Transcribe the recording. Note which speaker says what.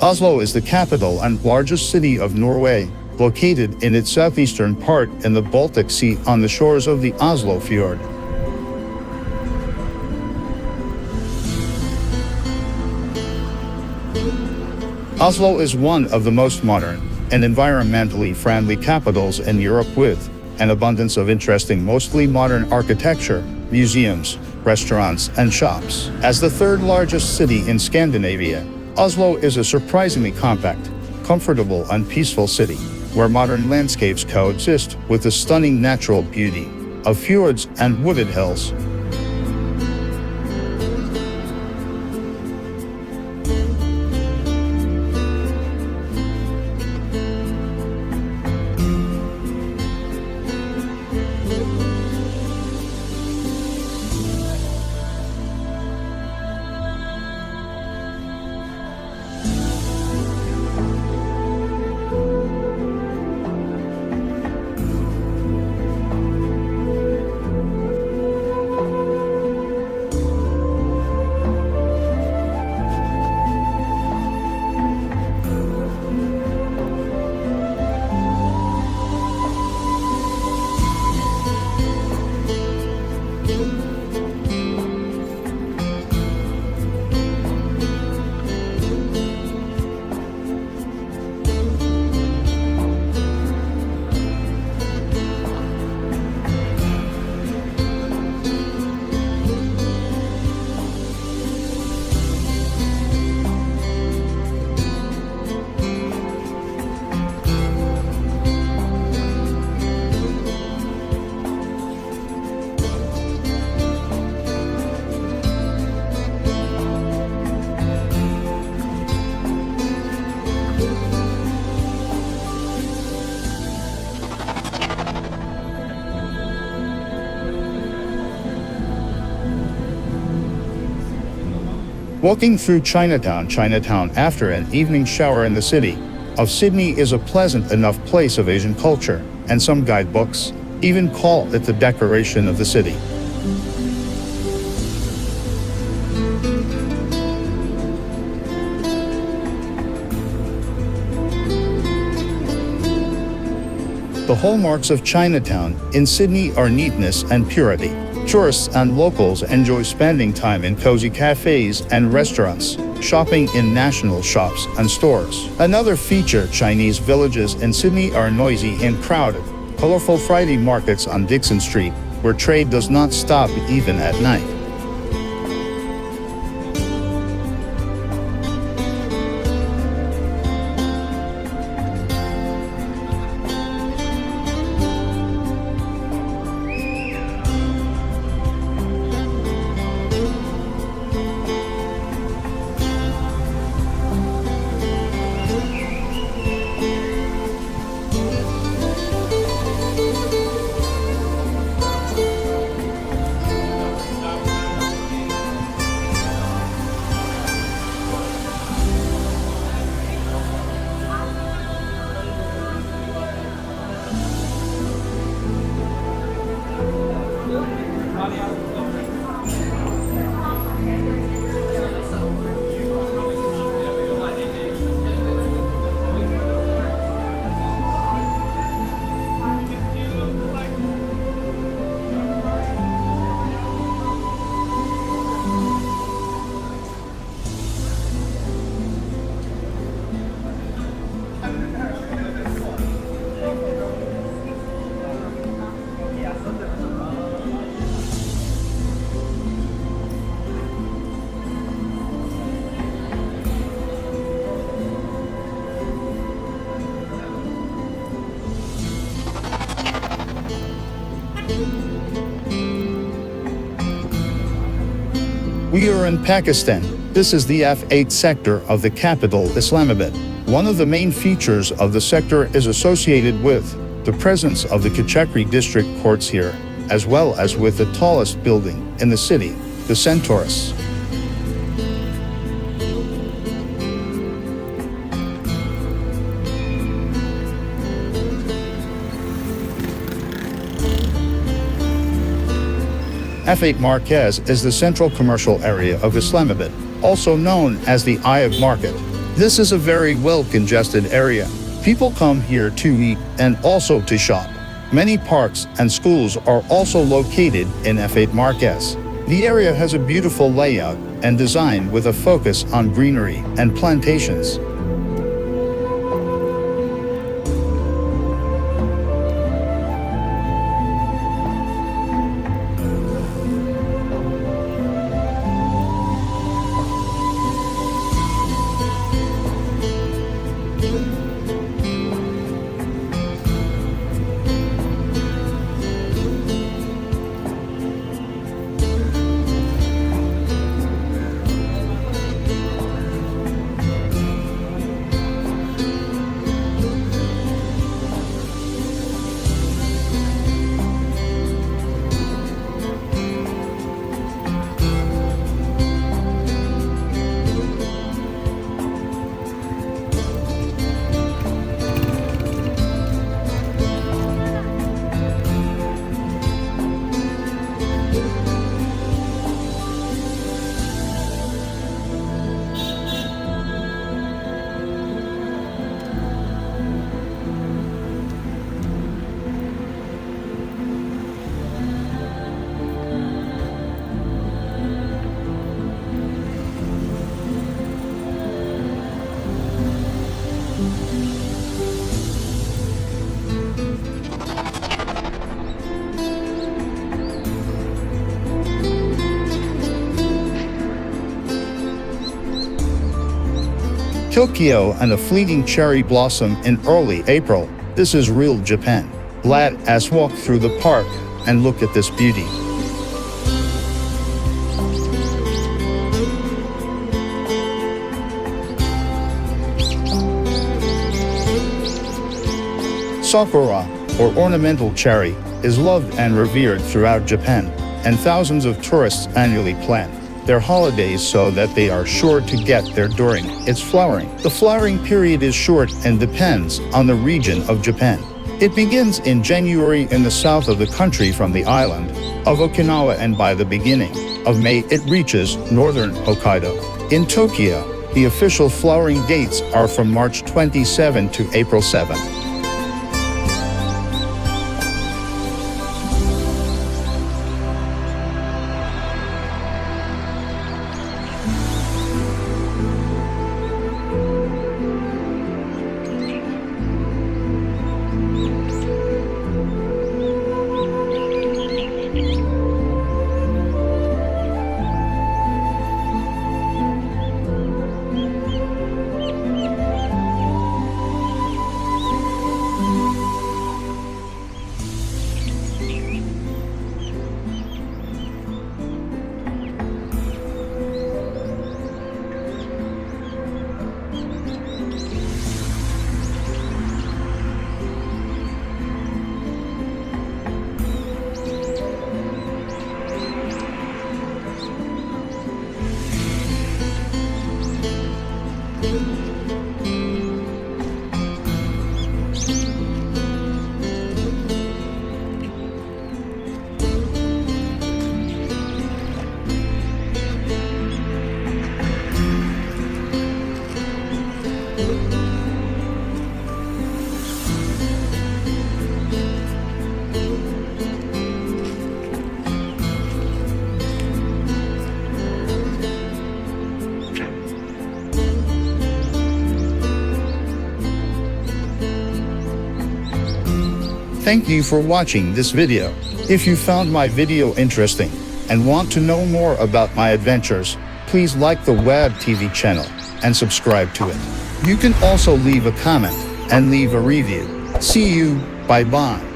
Speaker 1: Oslo is the capital and largest city of Norway, located in its southeastern part in the Baltic Sea on the shores of the Oslo Fjord. Oslo is one of the most modern and environmentally friendly capitals in Europe, with an abundance of interesting, mostly modern architecture, museums, restaurants, and shops. As the third largest city in Scandinavia, Oslo is a surprisingly compact, comfortable, and peaceful city, where modern landscapes coexist with the stunning natural beauty of fjords and wooded hills. Walking through Chinatown after an evening shower in the city of Sydney is a pleasant enough place of Asian culture, and some guidebooks even call it the decoration of the city. The hallmarks of Chinatown in Sydney are neatness and purity. Tourists and locals enjoy spending time in cozy cafes and restaurants, shopping in national shops and stores. Another feature, Chinese villages in Sydney are noisy and crowded. Colorful Friday markets on Dixon Street, where trade does not stop even at night. We are in Pakistan. This is the F8 sector of the capital, Islamabad. One of the main features of the sector is associated with the presence of the Kachakri district courts here, as well as with the tallest building in the city, the Centaurus. F8 Marquez is the central commercial area of Islamabad, also known as the Eye of Market. This is a very well-congested area. People come here to eat and also to shop. Many parks and schools are also located in F8 Marques. The area has a beautiful layout and design with a focus on greenery and plantations. Tokyo and a fleeting cherry blossom in early April. This is real Japan. Let us walk through the park and look at this beauty. Sakura, or ornamental cherry, is loved and revered throughout Japan, and thousands of tourists annually plan their holidays so that they are sure to get there during its flowering. The flowering period is short and depends on the region of Japan. It begins in January in the south of the country from the island of Okinawa, and by the beginning of May it reaches northern Hokkaido. In Tokyo, the official flowering dates are from March 27 to April 7. Thank you for watching this video. If you found my video interesting and want to know more about my adventures, please like the WebTV channel and subscribe to it. You can also leave a comment and leave a review. See you, bye-bye.